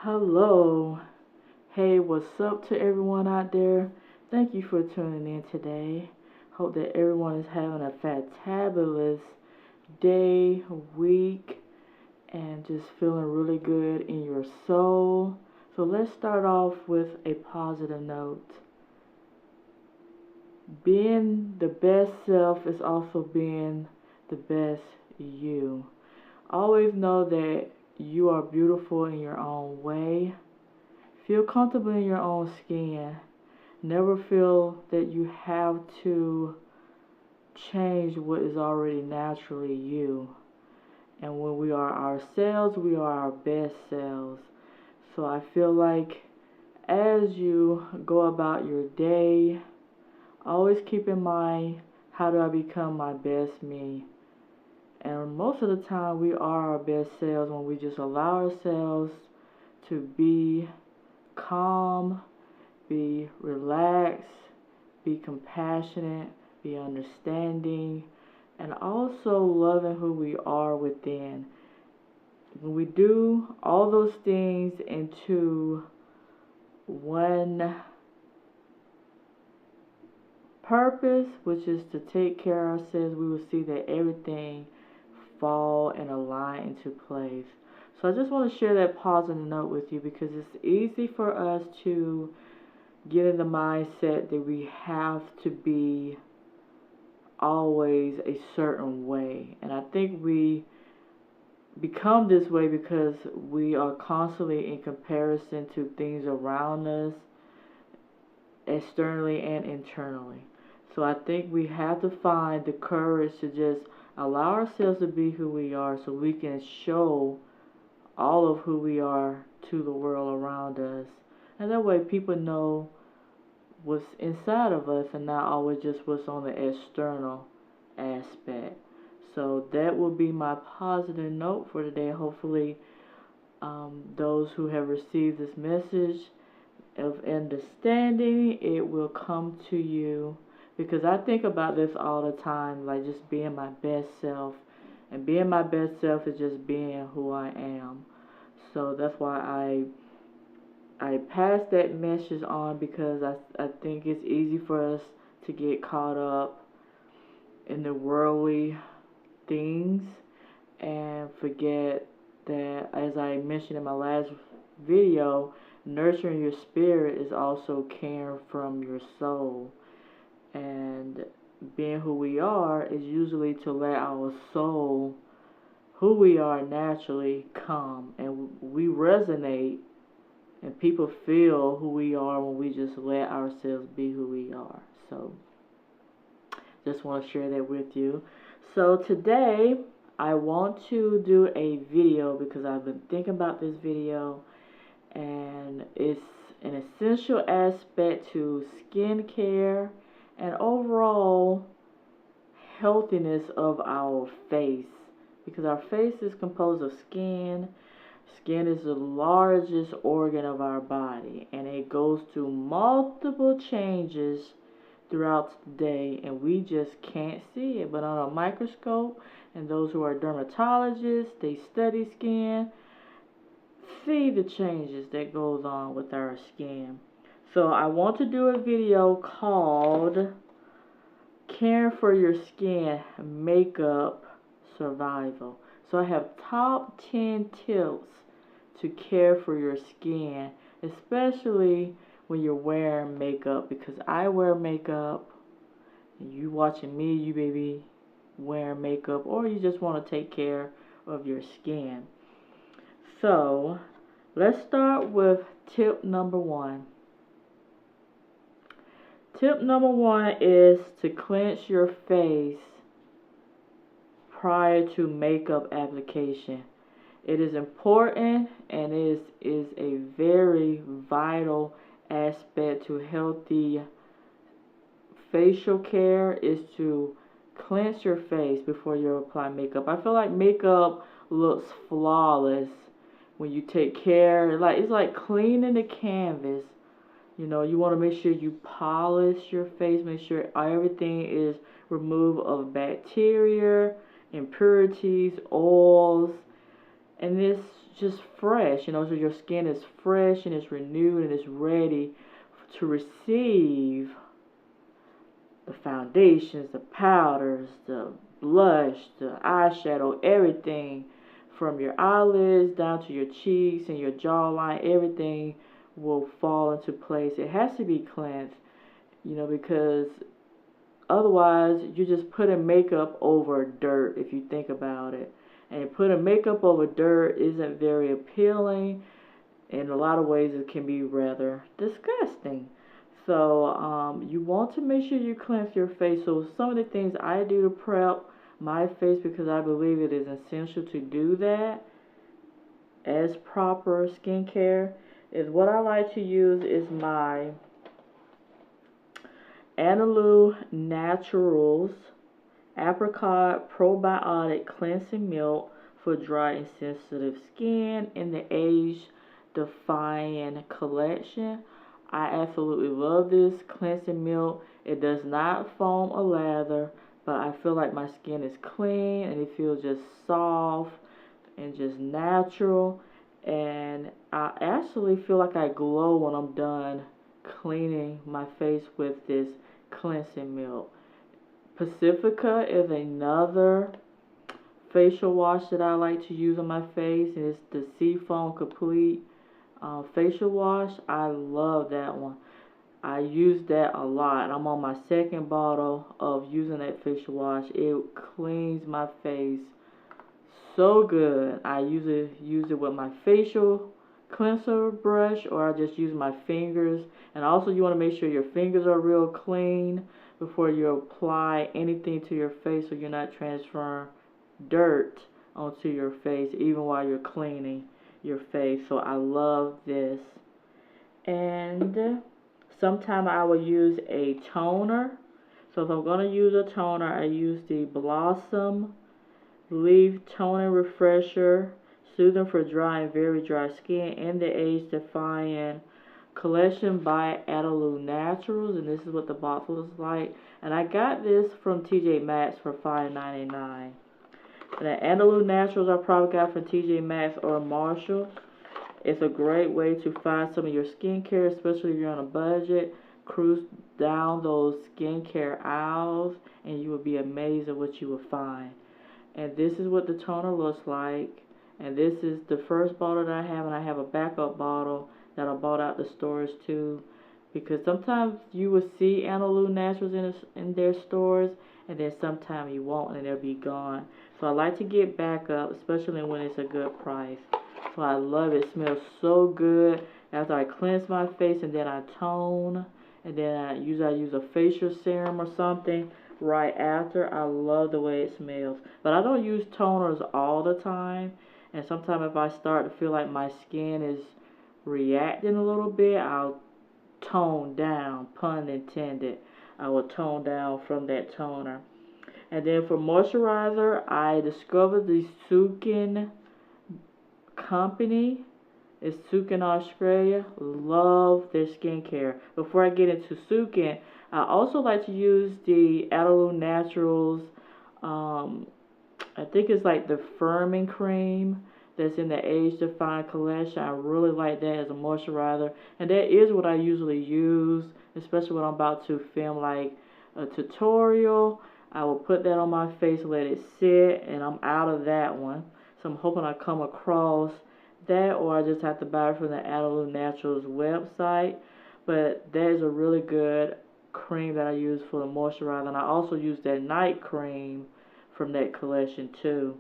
Hello. Hey, what's up to everyone out there? Thank you for tuning in today. Hope that everyone is having a fantabulous day, week, and just feeling really good in your soul. So let's start off with a positive note. Being the best self is also being the best you. Always know that you are beautiful in your own way. Feel comfortable in your own skin. Never feel that you have to change what is already naturally you. And when we are ourselves, we are our best selves. So I feel like as you go about your day, always keep in mind, how do I become my best me? And most of the time we are our best selves when we just allow ourselves to be calm, be relaxed, be compassionate, be understanding, and also loving who we are within. When we do all those things into one purpose, which is to take care of ourselves, we will see that everything fall and align into place. So I just want to share that positive note with you because it's easy for us to get in the mindset that we have to be always a certain way. And I think we become this way because we are constantly in comparison to things around us, externally and internally. So I think we have to find the courage to just allow ourselves to be who we are so we can show all of who we are to the world around us. And that way people know what's inside of us and not always just what's on the external aspect. So that will be my positive note for today. Hopefully those who have received this message of understanding, it will come to you, because I think about this all the time, like just being my best self. And being my best self is just being who I am. So that's why I pass that message on, because I think it's easy for us to get caught up in the worldly things and forget that, as I mentioned in my last video, nurturing your spirit is also caring from your soul. And being who we are is usually to let our soul, who we are naturally, come. And we resonate and people feel who we are when we just let ourselves be who we are. So just want to share that with you. So today I want to do a video because I've been thinking about this video, and it's an essential aspect to skincare and overall healthiness of our face, because our face is composed of skin. Skin is the largest organ of our body, and it goes through multiple changes throughout the day, and we just can't see it. But on a microscope, and those who are dermatologists, they study skin, see the changes that goes on with our skin. So I want to do a video called Caring for Your Skin Makeup Survival. So I have top 10 tips to care for your skin, especially when you're wearing makeup, because I wear makeup and you watching me, you may be wearing makeup, or you just want to take care of your skin. So let's start with tip number 1. Tip number 1 is to cleanse your face prior to makeup application. It is important, and it is a very vital aspect to healthy facial care, is to cleanse your face before you apply makeup. I feel like makeup looks flawless when you take care. It's like cleaning the canvas. You know, you want to make sure you polish your face, make sure everything is removed of bacteria, impurities, oils, and this just fresh, you know, so your skin is fresh and it's renewed and it's ready to receive the foundations, the powders, the blush, the eyeshadow, everything from your eyelids down to your cheeks and your jawline, everything will fall into place. It has to be cleansed, you know, because otherwise you're just putting makeup over dirt if you think about it. And putting makeup over dirt isn't very appealing. In a lot of ways it can be rather disgusting. So you want to make sure you cleanse your face. So some of the things I do to prep my face, because I believe it is essential to do that as proper skincare, is what I like to use is my Analu Naturals Apricot Probiotic Cleansing Milk for dry and sensitive skin in the Age Defying collection. I absolutely love this cleansing milk. It does not foam or lather, but I feel like my skin is clean and it feels just soft and just natural. And I actually feel like I glow when I'm done cleaning my face with this cleansing milk. Pacifica is another facial wash that I like to use on my face, and it's the Seafoam Complete facial wash. I love that one. I use that a lot. I'm on my second bottle of using that facial wash. It cleans my face so good. I usually use it with my facial cleanser brush, or I just use my fingers. And also you want to make sure your fingers are real clean before you apply anything to your face, so you're not transferring dirt onto your face even while you're cleaning your face. So I love this. And sometimes I will use a toner. So if I'm going to use a toner, I use the Blossom Leaf Toning Refresher, soothing for dry and very dry skin, in the Age Defying collection by Analu Naturals, and this is what the box looks like. And I got this from TJ Maxx for $5.99. And the Analu Naturals I probably got from TJ Maxx or Marshall. It's a great way to find some of your skincare, especially if you're on a budget. Cruise down those skincare aisles and you will be amazed at what you will find. And this is what the toner looks like. And this is the first bottle that I have, and I have a backup bottle that I bought out the stores too. Because sometimes you will see Analu Naturals in their stores, and then sometimes you won't and they'll be gone. So I like to get backup, especially when it's a good price. So I love it. It smells so good. After I cleanse my face and then I tone, and then I use a facial serum or something right after. I love the way it smells. But I don't use toners all the time. And sometimes if I start to feel like my skin is reacting a little bit, I'll tone down, pun intended. I will tone down from that toner. And then for moisturizer, I discovered the Sukin company. It's Sukin Australia. Love their skincare. Before I get into Sukin, I also like to use the Analu Naturals, I think it's like the firming cream that's in the Age Defying collection. I really like that as a moisturizer. And that is what I usually use, especially when I'm about to film like a tutorial. I will put that on my face, let it sit, and I'm out of that one. So I'm hoping I come across that, or I just have to buy it from the Analu Naturals website. But that is a really good cream that I use for the moisturizer. And I also use that night cream from that collection too.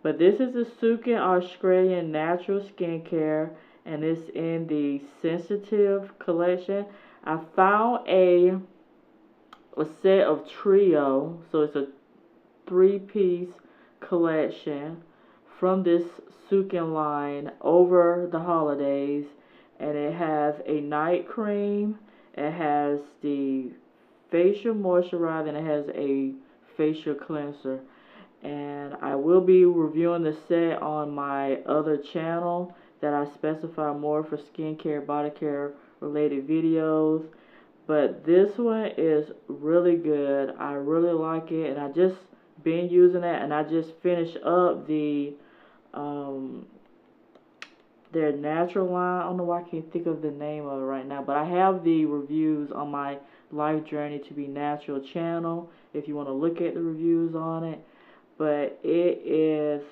But this is the Sukin Australian Natural Skincare, and it's in the Sensitive collection. I found a set of trio, so it's a 3-piece collection from this Sukin line over the holidays, and it has a night cream, it has the facial moisturizer, and it has a facial cleanser. And I will be reviewing the set on my other channel that I specify more for skincare, body care related videos. But this one is really good. I really like it, and I just been using it, and I just finished up the their natural line. I don't know why I can't think of the name of it right now, but I have the reviews on my Life Journey to Be Natural channel if you want to look at the reviews on it. But it is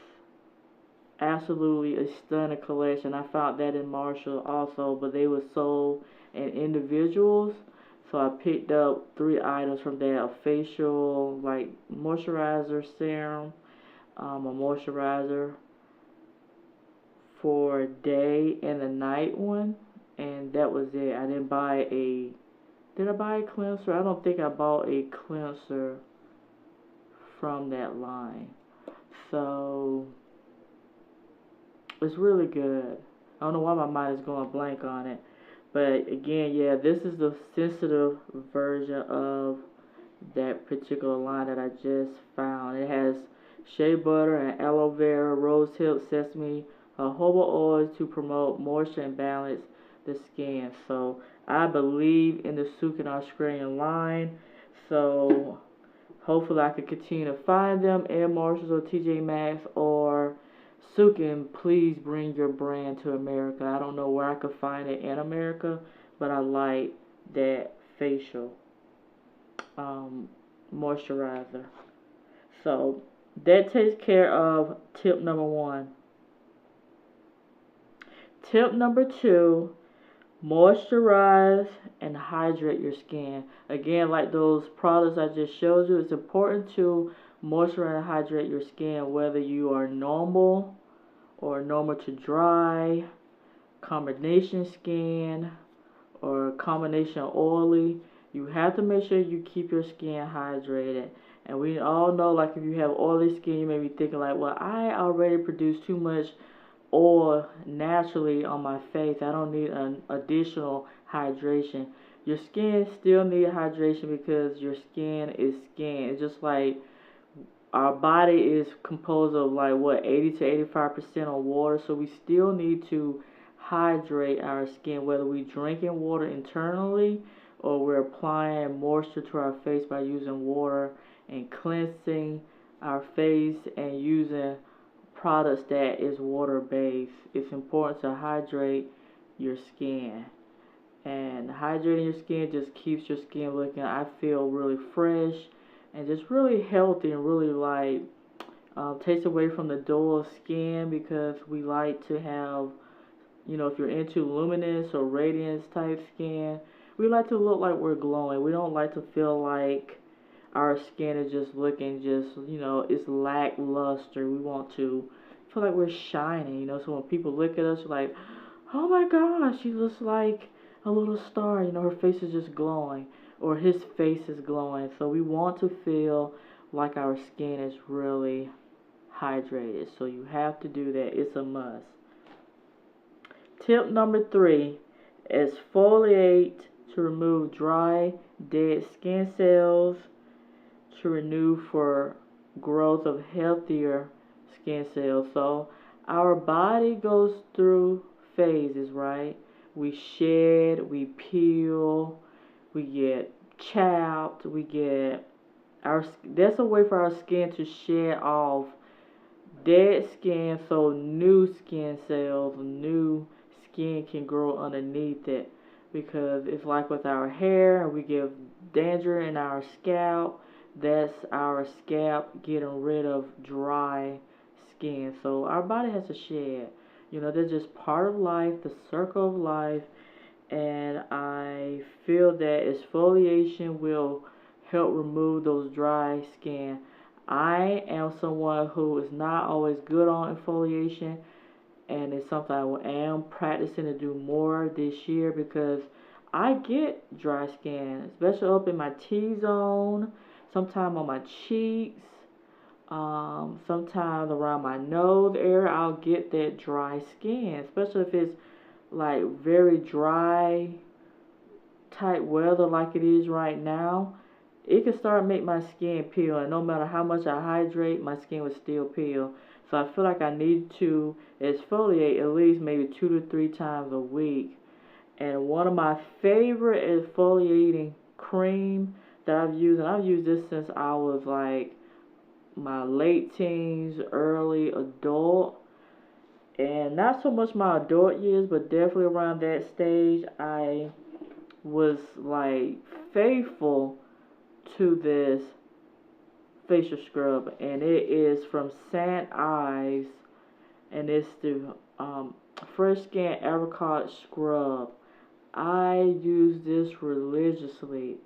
absolutely a stunning collection. I found that in Marshall also, but they were sold in individuals. So I picked up 3 items from there: a facial like moisturizer serum, a moisturizer for day and the night one, and that was it. I didn't buy a. Did I buy a cleanser? I don't think I bought a cleanser from that line. So it's really good. I don't know why my mind is going blank on it. But again, yeah, this is the sensitive version of that particular line that I just found. It has shea butter and aloe vera, rose hip, sesame, jojoba oils to promote moisture and balance the skin. So I believe in the Souk and Australian line. So hopefully I can continue to find them in Marshalls or TJ Maxx, or Souk, and please bring your brand to America. I don't know where I could find it in America, but I like that facial moisturizer. So that takes care of tip number 1. Tip number 2, moisturize and hydrate your skin. Again, like those products I just showed you, it's important to moisturize and hydrate your skin, whether you are normal or normal to dry, combination skin, or combination oily. You have to make sure you keep your skin hydrated. And we all know, like, if you have oily skin, you may be thinking like, well, I already produce too much oil naturally on my face. I don't need an additional hydration. Your skin still needs hydration because your skin is skin. It's just like our body is composed of like what, 80 to 85% of water. So we still need to hydrate our skin, whether we drinking water internally or we're applying moisture to our face by using water and cleansing our face and using products that is water based. It's important to hydrate your skin, and hydrating your skin just keeps your skin looking, I feel, really fresh and just really healthy, and really like takes away from the dull skin, because we like to have, you know, if you're into luminous or radiance type skin, we like to look like we're glowing. We don't like to feel like our skin is just looking just, you know, it's lackluster. We want to feel like we're shining, you know, so when people look at us, like, oh my gosh, she looks like a little star, you know, her face is just glowing, or his face is glowing. So we want to feel like our skin is really hydrated. So you have to do that. It's a must. Tip number 3, exfoliate to remove dry, dead skin cells, to renew for growth of healthier skin cells. So our body goes through phases, right? We shed, we peel, we get chapped, we get that's a way for our skin to shed off dead skin, so new skin cells, new skin can grow underneath it. Because it's like with our hair, we get dandruff in our scalp. That's our scalp getting rid of dry skin. So our body has to shed. You know, they're just part of life, the circle of life. And I feel that exfoliation will help remove those dry skin. I am someone who is not always good on exfoliation, and it's something I am practicing to do more this year, because I get dry skin, especially up in my T-zone, sometimes on my cheeks, sometimes around my nose area. I'll get that dry skin, especially if it's like very dry type weather like it is right now. It can start to make my skin peel, and no matter how much I hydrate, my skin will still peel. So I feel like I need to exfoliate at least maybe 2 to 3 times a week. And one of my favorite exfoliating cream that I've used, and I've used this since I was like my late teens, early adult, And not so much my adult years, but definitely around that stage, I was like faithful to this facial scrub, and it is from St. Ives, and it's the Fresh Skin Apricot Scrub. I use this religiously.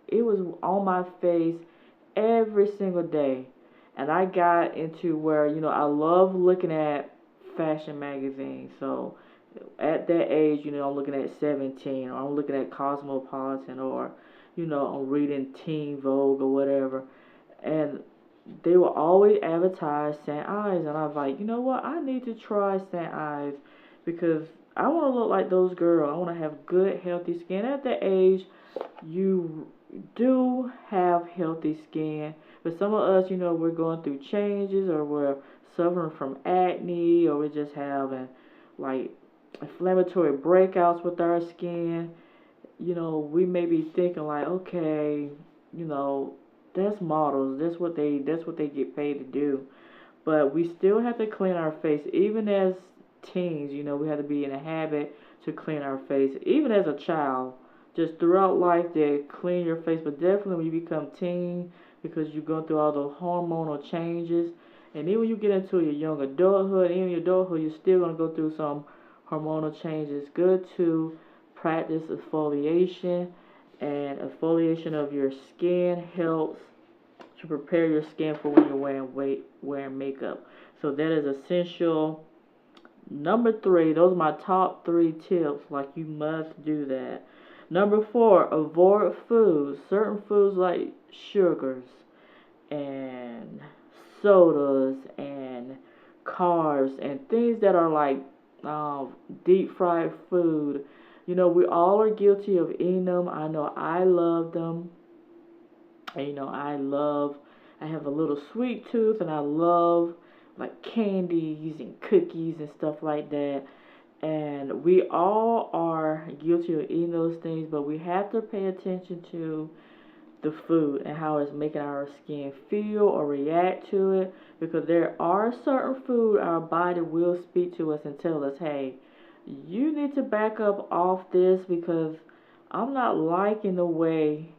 It was on my face every single day. And I got into where, I love looking at fashion magazines. So at that age, I'm looking at 17, or I'm looking at Cosmopolitan, or, I'm reading Teen Vogue or whatever. And they will always advertise St. Ives. And I was like, you know what? I need to try St. Ives because I want to look like those girls. I want to have good, healthy skin. At that age, you do have healthy skin. But some of us, we're going through changes, or we're suffering from acne, or we're just having like inflammatory breakouts with our skin. We may be thinking like, okay, that's models. That's what they get paid to do. But we still have to clean our face, even as teens. We have to be in a habit to clean our face, even as a child. Just throughout life, to clean your face, but definitely when you become teen, because you're going through all those hormonal changes, and even when you get into your young adulthood, even your adulthood, you're still going to go through some hormonal changes. It's good to practice exfoliation, and exfoliation of your skin helps to prepare your skin for when you're wearing makeup. So that is essential. Number 3, those are my top 3 tips. Like, you must do that. Number 4, avoid foods. Certain foods like sugars and sodas and carbs and things that are like deep fried food. We all are guilty of eating them. I know I love them. And, I have a little sweet tooth, and I love like candies and cookies and stuff like that. And we all are guilty of eating those things, but we have to pay attention to the food and how it's making our skin feel or react to it, because there are certain food our body will speak to us and tell us, hey, you need to back up off this because I'm not liking the way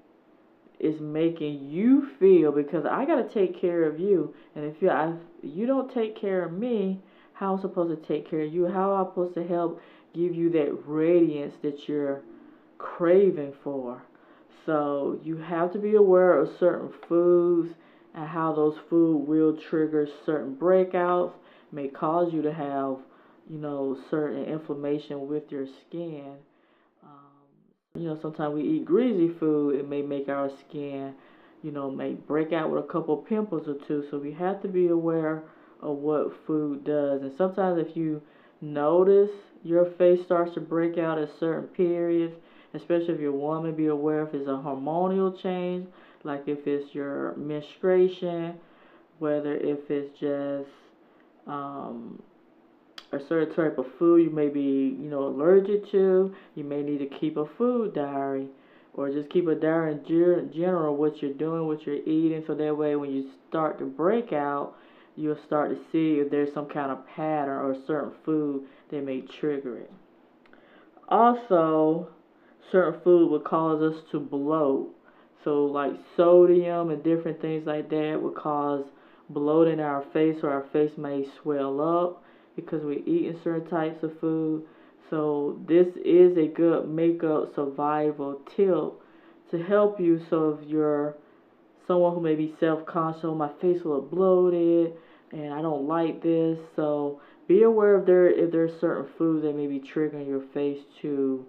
it's making you feel, because I got to take care of you. And if you don't take care of me, how am I supposed to take care of you? How am I supposed to help give you that radiance that you're craving for? So you have to be aware of certain foods and how those foods will trigger certain breakouts, may cause you to have, certain inflammation with your skin. Sometimes we eat greasy food, it may make our skin, may break out with a couple pimples or two. So we have to be aware of what food does. And sometimes if you notice your face starts to break out at certain periods, especially if you're a woman, be aware if it's a hormonal change, like if it's your menstruation, whether if it's just a certain type of food you may be, allergic to. You may need to keep a food diary, or just keep a diary in general, what you're doing, what you're eating, so that way when you start to break out, you'll start to see if there's some kind of pattern or certain food that may trigger it. Also, certain food will cause us to bloat. So like sodium and different things like that will cause bloating in our face, or our face may swell up because we're eating certain types of food. So this is a good makeup survival tip to help you. So if you're someone who may be self-conscious, oh, my face will look bloated and I don't like this, so be aware if there's certain foods that may be triggering your face to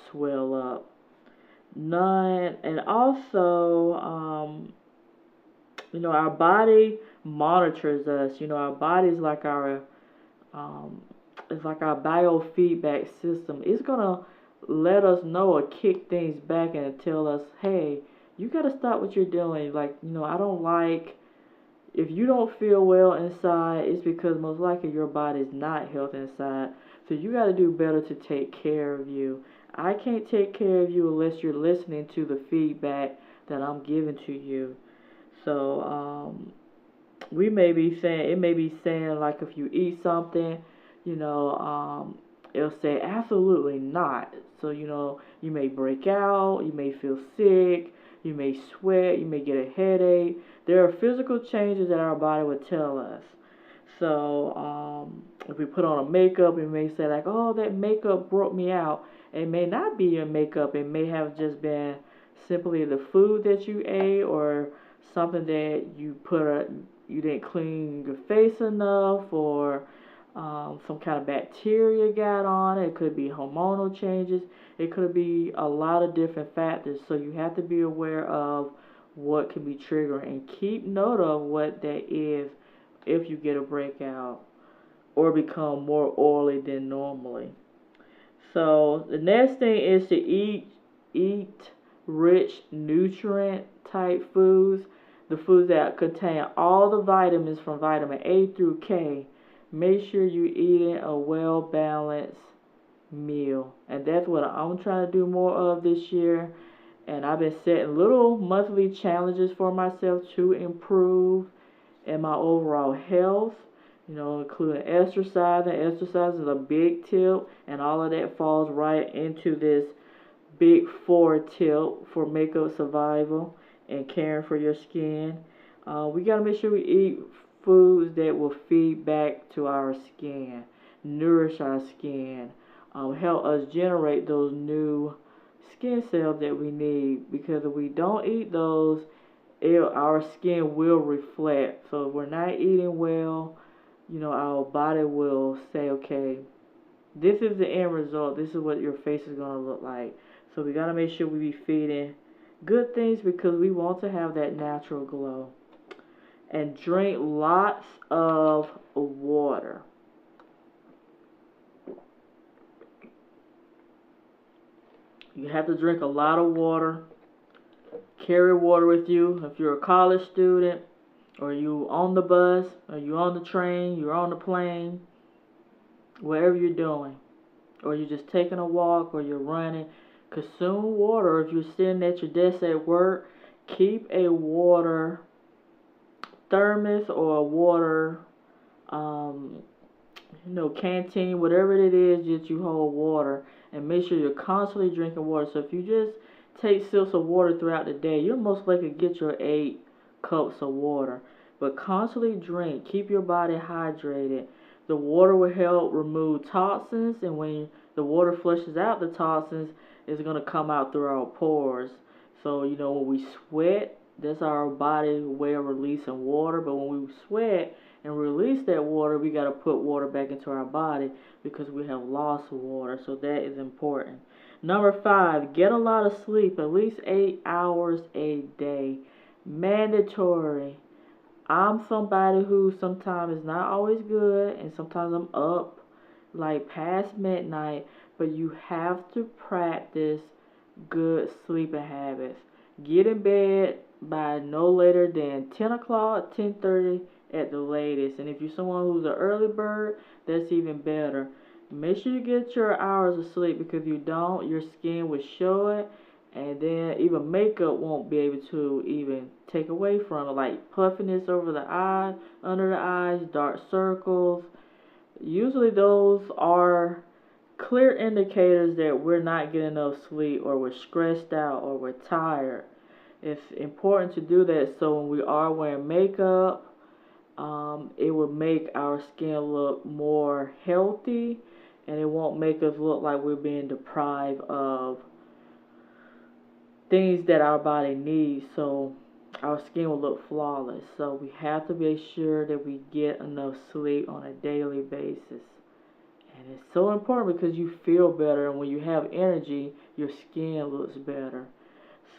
swell up. And also, our body monitors us. Our body is like it's like our biofeedback system. It's gonna let us know or kick things back and tell us, hey, you gotta stop what you're doing. Like, I don't like, if you don't feel well inside, it's because most likely your body is not healthy inside. So you gotta do better to take care of you. I can't take care of you unless you're listening to the feedback that I'm giving to you. So, it may be saying like if you eat something, you know, it'll say absolutely not. So, you know, you may break out, you may feel sick, you may sweat, you may get a headache. There are physical changes that our body would tell us. So, if we put on a makeup, it may say like, oh, that makeup broke me out. It may not be your makeup. It may have just been simply the food that you ate, or something that you didn't clean your face enough, or some kind of bacteria got on it. It could be hormonal changes. It could be a lot of different factors. So you have to be aware of what can be triggering and keep note of what that is if you get a breakout or become more oily than normally. So the next thing is to eat rich nutrient type foods, the foods that contain all the vitamins from vitamin A through K. Make sure you're eating a well balanced meal, and that's what I'm trying to do more of this year. And I've been setting little monthly challenges for myself to improve in my overall health, you know, including exercise. And exercise is a big tip, and all of that falls right into this big four tip for makeup survival and caring for your skin. We got to make sure we eat foods that will feed back to our skin, nourish our skin, help us generate those new skin cells that we need, because if we don't eat those, our skin will reflect. So if we're not eating well, you know, our body will say, okay, this is the end result. This is what your face is going to look like. So we got to make sure we be feeding good things, because we want to have that natural glow. And drink lots of water. You have to drink a lot of water. Carry water with you. If you're a college student, or you on the bus, or you on the train, you're on the plane, wherever you're doing, or you're just taking a walk, or you're running, consume water. If you're sitting at your desk at work, keep a water thermos or a water, canteen, whatever it is that you hold water, and make sure you're constantly drinking water. So if you just take sips of water throughout the day, you'll most likely get your 8 cups of water. But constantly drink, keep your body hydrated. The water will help remove toxins, and when the water flushes out the toxins, it's going to come out through our pores. So, you know, when we sweat, that's our body way of releasing water. But when we sweat and release that water, we got to put water back into our body, because we have lost water. So that is important. Number 5, get a lot of sleep, at least 8 hours a day. Mandatory. I'm somebody who sometimes is not always good, and sometimes I'm up like past midnight, but you have to practice good sleeping habits. Get in bed by no later than 10 o'clock, 10:30 at the latest. And if you're someone who's an early bird, that's even better. Make sure you get your hours of sleep, because if you don't, your skin will show it, and then even makeup won't be able to even take away from it, like puffiness over the eyes, under the eyes, dark circles. Usually those are clear indicators that we're not getting enough sleep, or we're stressed out, or we're tired. It's important to do that, so when we are wearing makeup, it will make our skin look more healthy, and it won't make us look like we're being deprived of things that our body needs, so our skin will look flawless. So we have to be sure that we get enough sleep on a daily basis. And it's so important, because you feel better, and when you have energy, your skin looks better.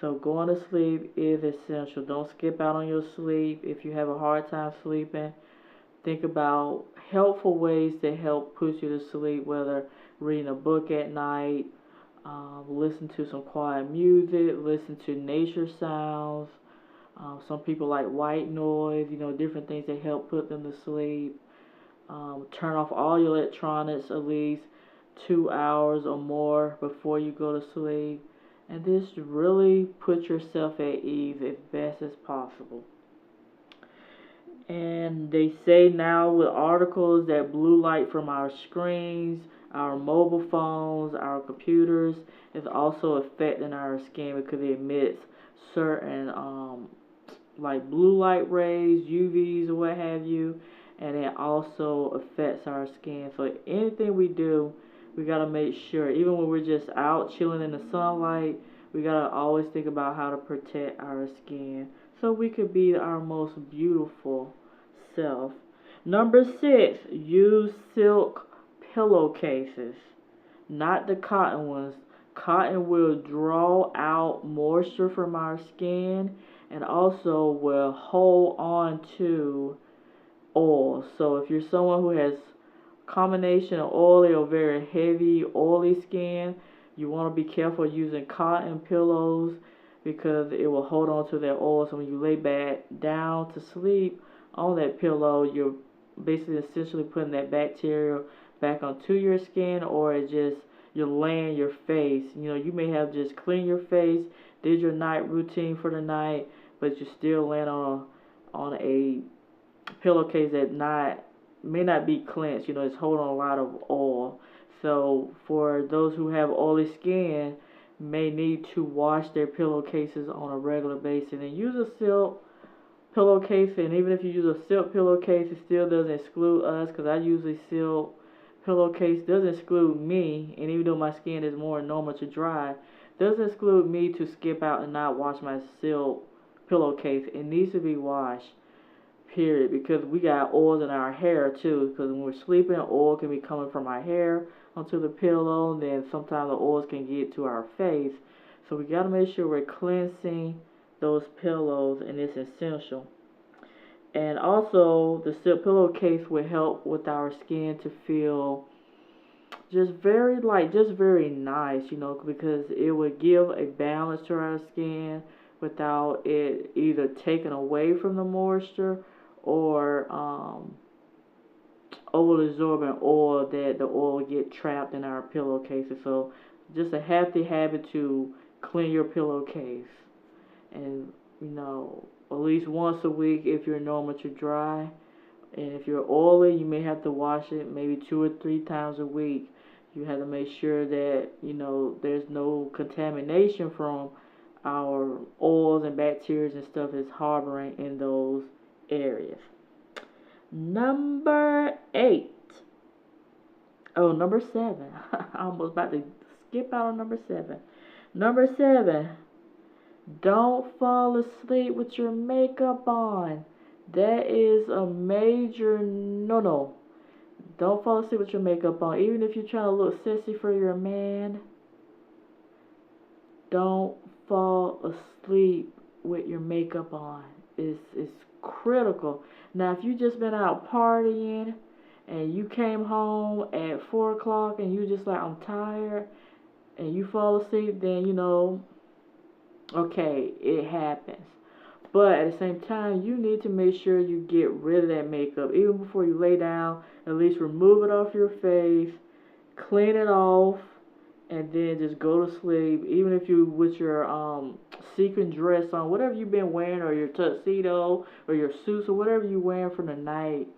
So going to sleep is essential. Don't skip out on your sleep. If you have a hard time sleeping, think about helpful ways to help put you to sleep, whether reading a book at night, listen to some quiet music, listen to nature sounds. Some people like white noise, different things that help put them to sleep. Turn off all your electronics at least 2 hours or more before you go to sleep. And just really put yourself at ease as best as possible. And they say now with articles that blue light from our screens, our mobile phones, our computers is also affecting our skin because it emits certain like blue light rays, UVs or what have you, and it also affects our skin. So anything we do, we gotta make sure, even when we're just out chilling in the sunlight, we gotta always think about how to protect our skin so we could be our most beautiful self. Number 6, use silk pillowcases, not the cotton ones. Cotton will draw out moisture from our skin and also will hold on to oil. So if you're someone who has combination of oily or very heavy oily skin, you want to be careful using cotton pillows because it will hold on to that oil. So when you lay back down to sleep on that pillow, you're basically essentially putting that bacteria back onto your skin, or it just you're laying your face. You know, you may have just cleaned your face, did your night routine for the night, but you're still laying on a pillowcase that may not be cleansed. You know, it's holding a lot of oil. So for those who have oily skin, may need to wash their pillowcases on a regular basis and use a silk pillowcase. And even if you use a silk pillowcase, it still doesn't exclude us, because I use a silk pillowcase. Doesn't exclude me, and even though my skin is more normal to dry, doesn't exclude me to skip out and not wash my silk pillowcase. It needs to be washed, period, because we got oils in our hair too, because when we're sleeping, oil can be coming from our hair onto the pillow, and then sometimes the oils can get to our face. So we got to make sure we're cleansing those pillows, and it's essential. And also, the silk pillowcase will help with our skin to feel just very light, just very nice, you know, because it would give a balance to our skin without it either taking away from the moisture or over absorbing oil, that the oil get trapped in our pillowcases. So just a healthy habit to clean your pillowcase, and you know, at least once a week if you're normal to dry. And if you're oily, you may have to wash it maybe 2 or 3 times a week. You have to make sure that, you know, there's no contamination from our oils and bacteria and stuff is harboring in those areas. Number 8. Oh, number 7. I almost about to skip out on number 7. Number 7. Don't fall asleep with your makeup on. That is a major no-no. Don't fall asleep with your makeup on. Even if you're trying to look sexy for your man, don't fall asleep with your makeup on. It's critical. Now, if you just been out partying and you came home at 4 o'clock and you just like, I'm tired, and you fall asleep, then, you know, okay, it happens. But at the same time, you need to make sure you get rid of that makeup. Even before you lay down, at least remove it off your face, clean it off, and then just go to sleep. Even if you with your sequin dress on, whatever you've been wearing, or your tuxedo, or your suits, or whatever you're wearing for the night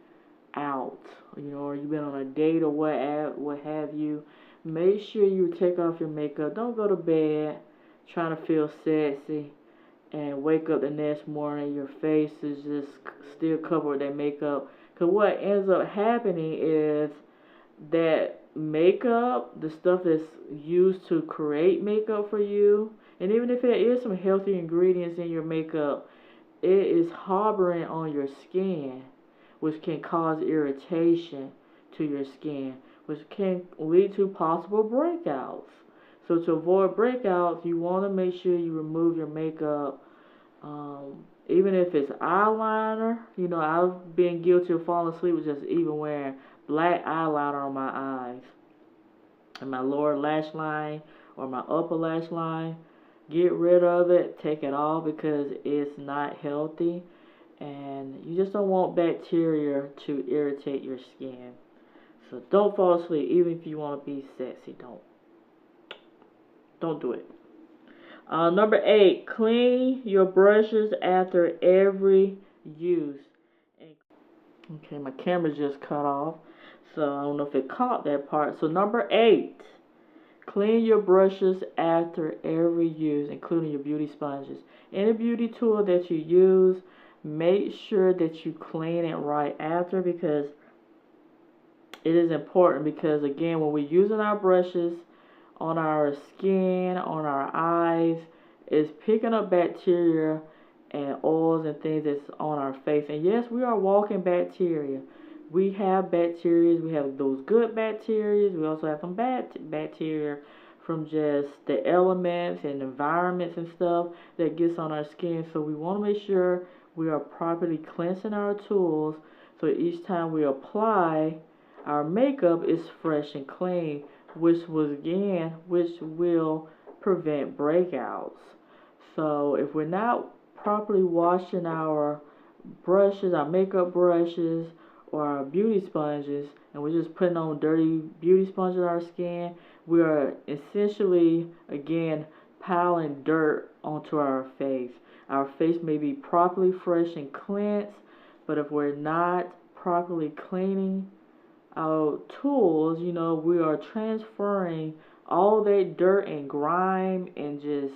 out, you know, or you've been on a date or what have you, make sure you take off your makeup. Don't go to bed trying to feel sexy and wake up the next morning, your face is just still covered with that makeup. Because what ends up happening is that makeup, the stuff that's used to create makeup for you, and even if there is some healthy ingredients in your makeup, it is harboring on your skin, which can cause irritation to your skin, which can lead to possible breakouts. So to avoid breakouts, you want to make sure you remove your makeup. Even if it's eyeliner, you know, I've been guilty of falling asleep with just even wearing black eyeliner on my eyes and my lower lash line or my upper lash line. Get rid of it, take it off, because it's not healthy, and you just don't want bacteria to irritate your skin. So don't fall asleep, even if you want to be sexy. Don't do it. Number 8, clean your brushes after every use. And Okay, my camera just cut off, so I don't know if it caught that part. So number 8, clean your brushes after every use, including your beauty sponges. Any beauty tool that you use, make sure that you clean it right after, because it is important. Because again, when we're using our brushes on our skin, on our eyes, it's picking up bacteria and oils and things that's on our face. And yes, we are walking bacteria. We have bacteria. We have those good bacteria. We also have some bad bacteria from just the elements and environments and stuff that gets on our skin. So we want to make sure we are properly cleansing our tools, so each time we apply, our makeup is fresh and clean, which will prevent breakouts. So if we're not properly washing our brushes, our makeup brushes, or our beauty sponges, and we're just putting on dirty beauty sponges on our skin, we are essentially, again, piling dirt onto our face. Our face may be properly fresh and cleansed, but if we're not properly cleaning our tools, we are transferring all that dirt and grime and just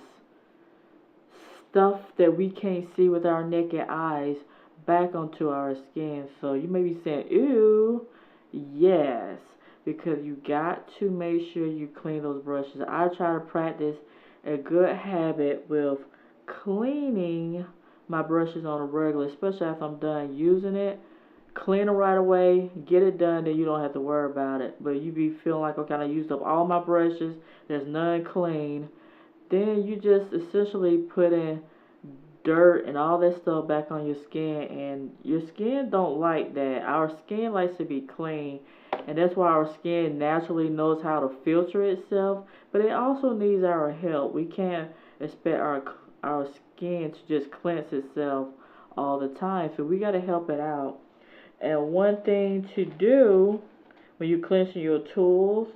stuff that we can't see with our naked eyes back onto our skin. So you may be saying, ew, yes, because you got to make sure you clean those brushes. I try to practice a good habit with cleaning my brushes on a regular, especially after I'm done using it. Clean them right away, get it done, then you don't have to worry about it. But you be feeling like, okay, I used up all my brushes, there's none clean. Then you just essentially put in dirt and all that stuff back on your skin, and your skin don't like that. Our skin likes to be clean, and that's why our skin naturally knows how to filter itself, but it also needs our help. We can't expect our skin to just cleanse itself all the time, so we got to help it out. And one thing to do when you're cleansing your tools,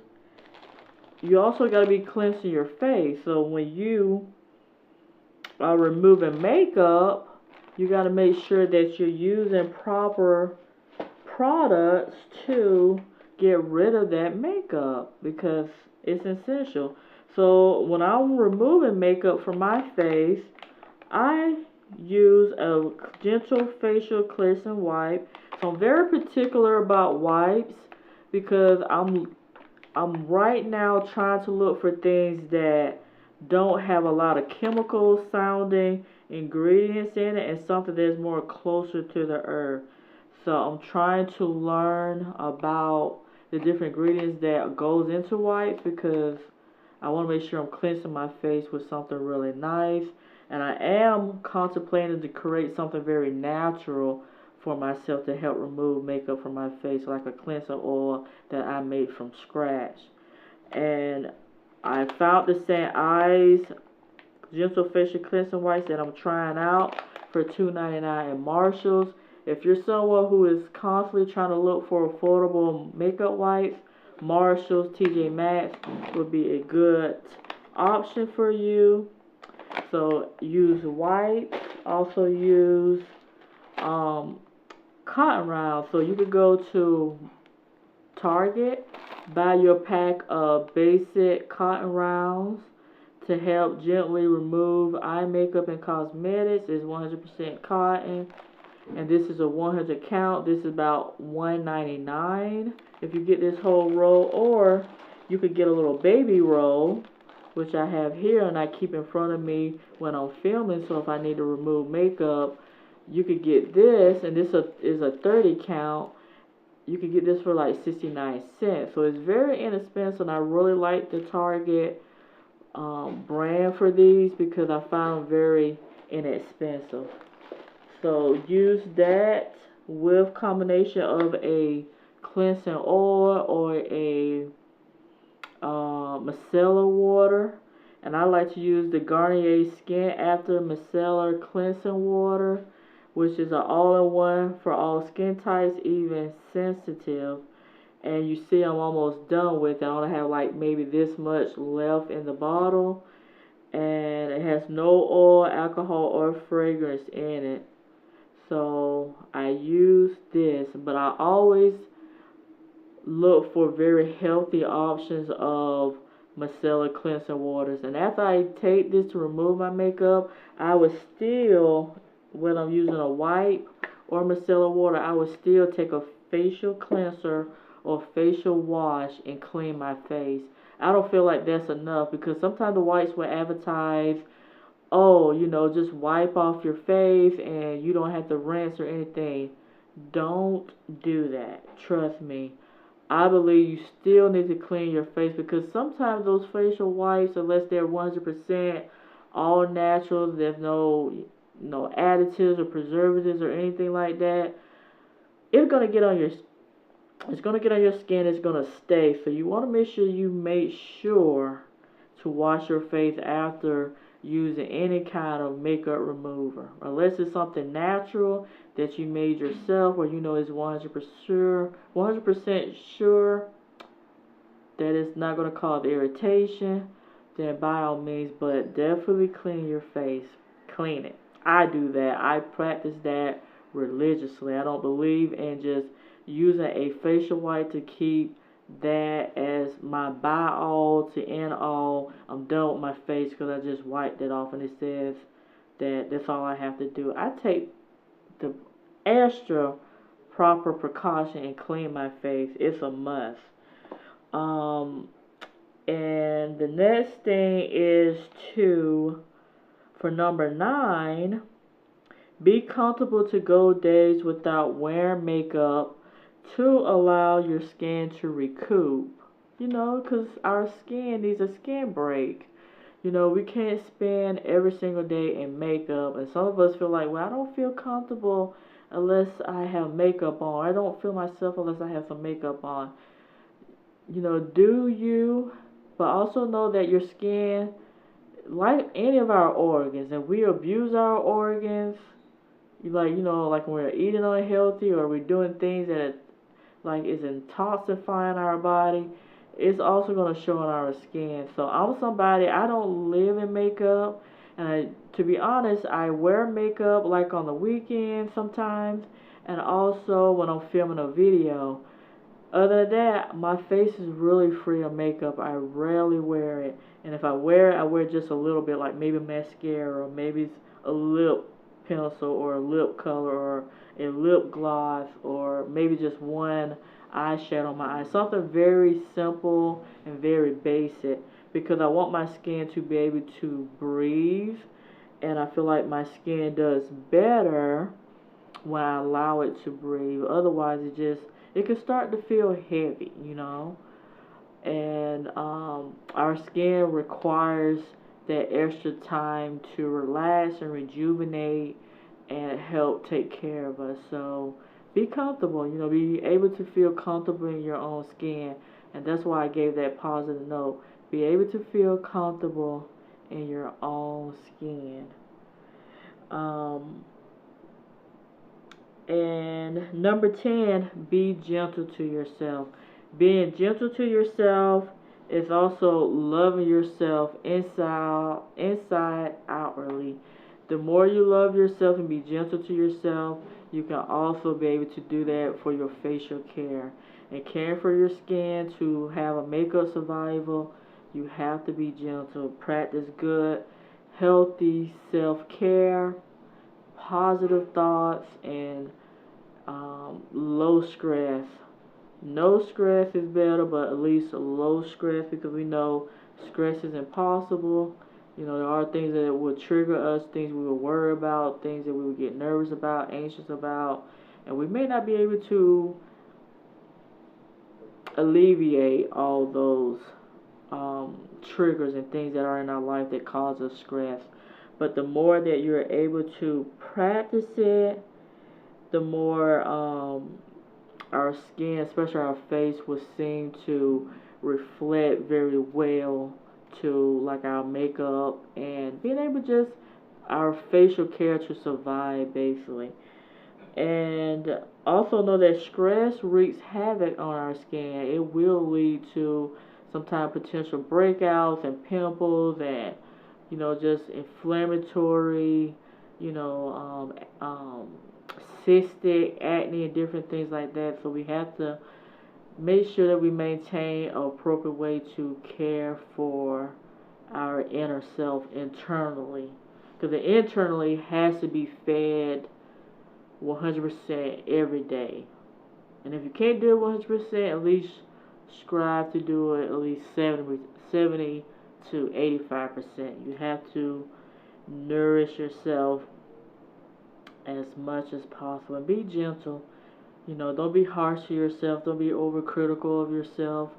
you also got to be cleansing your face. So when you are removing makeup, you got to make sure that you're using proper products to get rid of that makeup, because it's essential. So when I'm removing makeup from my face, I use a gentle facial cleansing wipe. So I'm very particular about wipes, because I'm right now trying to look for things that don't have a lot of chemical sounding ingredients in it, and something that's more closer to the earth. So I'm trying to learn about the different ingredients that goes into wipes, because I want to make sure I'm cleansing my face with something really nice. And I am contemplating to create something very natural for myself to help remove makeup from my face, like a cleansing oil that I made from scratch. And I found the St. Eyes Gentle Facial Cleansing Wipes that I'm trying out for $2.99 at Marshall's. If you're someone who is constantly trying to look for affordable makeup wipes, Marshall's, TJ Maxx would be a good option for you. So use wipes. Also use cotton rounds. So you could go to Target, buy your pack of basic cotton rounds to help gently remove eye makeup and cosmetics. It's 100% cotton, and this is a 100 count. This is about $1.99 if you get this whole roll, or you could get a little baby roll, which I have here and I keep in front of me when I'm filming. So if I need to remove makeup, you could get this, and this is a 30 count. You can get this for like 69 cents. So it's very inexpensive, and I really like the Target brand for these, because I found them very inexpensive. So use that with combination of a cleansing oil or a micellar water. And I like to use the Garnier Skin After Micellar Cleansing Water, which is an all-in-one for all skin types, even sensitive. And you see I'm almost done with it. I only have like maybe this much left in the bottle. And it has no oil, alcohol, or fragrance in it. So I use this, but I always look for very healthy options of micellar cleansing waters. And after I take this to remove my makeup, I would still, when I'm using a wipe or micellar water, I would still take a facial cleanser or facial wash and clean my face. I don't feel like that's enough because sometimes the wipes will advertise, oh, just wipe off your face and you don't have to rinse or anything. Don't do that. Trust me. I believe you still need to clean your face because sometimes those facial wipes, unless they're 100% all natural, there's no additives or preservatives or anything like that, it's gonna get on your skin. It's gonna stay. So you want to make sure to wash your face after using any kind of makeup remover, unless it's something natural that you made yourself, or is 100% sure that it's not going to cause irritation. Then by all means, but definitely clean your face. Clean it. I do that. I practice that religiously. I don't believe in just using a facial wipe to keep that as my by all to end all. I'm done with my face because I just wiped it off and it says that that's all I have to do. I take the extra proper precaution and clean my face. It's a must. And the next thing is for number 9, be comfortable to go days without wearing makeup to allow your skin to recoup. Because our skin needs a skin break. We can't spend every single day in makeup. And some of us feel like, well, I don't feel comfortable unless I have makeup on. I don't feel myself unless I have some makeup on. Do you, but also know that your skin, like any of our organs, and we abuse our organs, like when we're eating unhealthy or we're doing things that is intoxifying our body, it's also going to show on our skin. So I'm somebody, I don't live in makeup, and to be honest, I wear makeup like on the weekend sometimes, and also when I'm filming a video. Other than that, my face is really free of makeup. I rarely wear it. And if I wear it, I wear just a little bit, like maybe mascara, or maybe a lip pencil, or a lip color, or a lip gloss, or maybe just one eyeshadow on my eye. Something very simple and very basic, because I want my skin to be able to breathe. And I feel like my skin does better when I allow it to breathe. Otherwise, it can start to feel heavy, and our skin requires that extra time to relax and rejuvenate and help take care of us. So be comfortable, be able to feel comfortable in your own skin, and that's why I gave that positive note. Be able to feel comfortable in your own skin. And number 10, be gentle to yourself. Being gentle to yourself is also loving yourself inside outwardly. The more you love yourself and be gentle to yourself, you can also be able to do that for your facial care. And caring for your skin, to have a makeup survival, you have to be gentle. Practice good, healthy self-care, positive thoughts, and low stress. No stress is better, but at least low stress, because we know stress is impossible. There are things that will trigger us, things we will worry about, things that we will get nervous about, anxious about, and we may not be able to alleviate all those triggers and things that are in our life that cause us stress. But the more that you're able to practice it, the more our skin, especially our face, will seem to reflect very well to like our makeup, and being able just our facial care to survive, basically. And also know that stress wreaks havoc on our skin. It will lead to sometimes potential breakouts and pimples, and just inflammatory, cystic acne and different things like that. So we have to make sure that we maintain an appropriate way to care for our inner self internally. Because the internally has to be fed 100% every day. And if you can't do it 100%, at least strive to do it at least 70 to 85%. You have to nourish yourself as much as possible and be gentle. You know, don't be harsh to yourself. Don't be overcritical of yourself.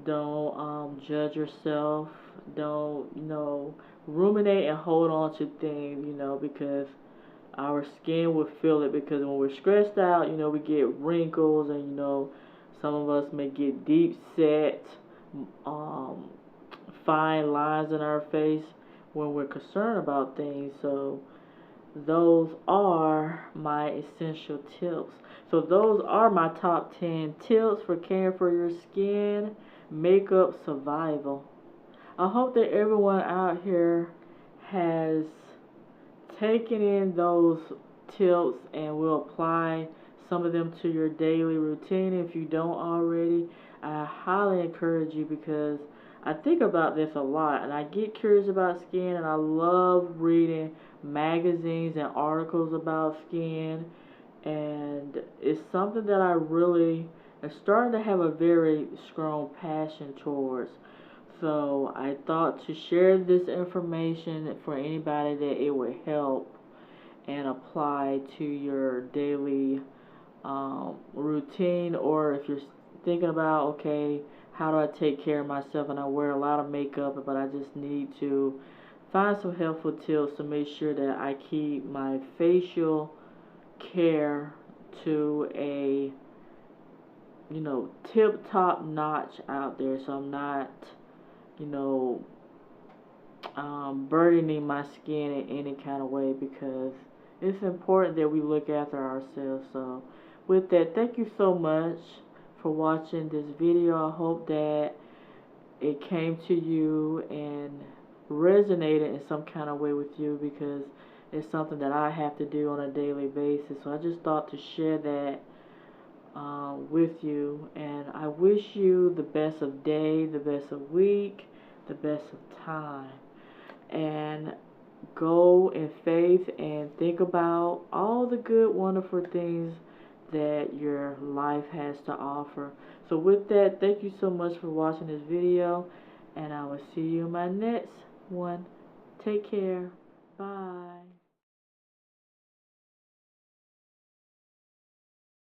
Don't judge yourself. Don't, ruminate and hold on to things, because our skin will feel it. Because when we're stressed out, we get wrinkles, and, some of us may get deep set, fine lines in our face when we're concerned about things. So those are my essential tips. So those are my top 10 tips for caring for your skin, makeup survival. I hope that everyone out here has taken in those tips and will apply some of them to your daily routine. If you don't already, I highly encourage you, because I think about this a lot and I get curious about skin, and I love reading magazines and articles about skin, and it's something that I really am starting to have a very strong passion towards. So I thought to share this information for anybody that it would help and apply to your daily routine, or if you're thinking about, okay, how do I take care of myself, and I wear a lot of makeup, but I just need to find some helpful tips to make sure that I keep my facial care to a tip-top notch out there, so I'm not burdening my skin in any kind of way, because it's important that we look after ourselves. So with that, thank you so much for watching this video. I hope that it came to you and resonated in some kind of way with you, because it's something that I have to do on a daily basis. So I just thought to share that with you, and I wish you the best of day, the best of week, the best of time, and go in faith and think about all the good, wonderful things that your life has to offer. So with that, thank you so much for watching this video, and I will see you in my next one. Take care. Bye.